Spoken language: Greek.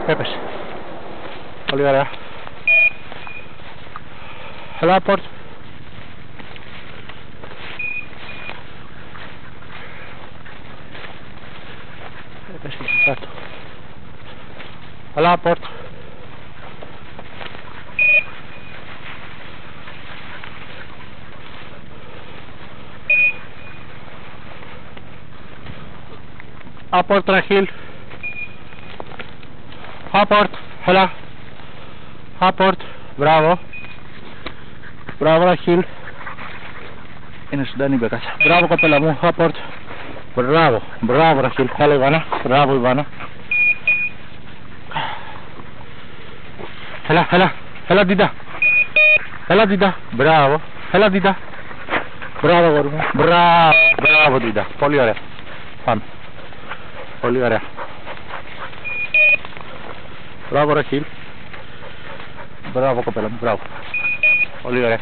Έπεσε. Πολύ ωραία. Έλα, Πόρτ. Έπεσε εκεί κάτω. Έλα, Πόρτ. Απόρτ, Ραχίλ. Απόρτ, έλα. Απόρτ, μπράβο. Μπράβο, Ραχίλ. Είναι ζωντανή μπεκάτσα. Μπράβο, κοπέλα μου, Απόρτ. Μπράβο, μπράβο, Ραχίλ. Έλα, Ιβάνα. Μπράβο, Ιβάνα. Έλα, έλα, έλα, Ντίντα. Έλα, Ντίντα. Μπράβο. Έλα, Ντίντα. Μπράβο, γόρι μου. Μπράβο, μπράβο, Ντίντα. Πολύ ωραία. Πάμε. Πολύ ωραία. Μπράβο, Ραχίλ. Μπράβο, κοπέλα μου. Μπράβο. Πολύ ωραία.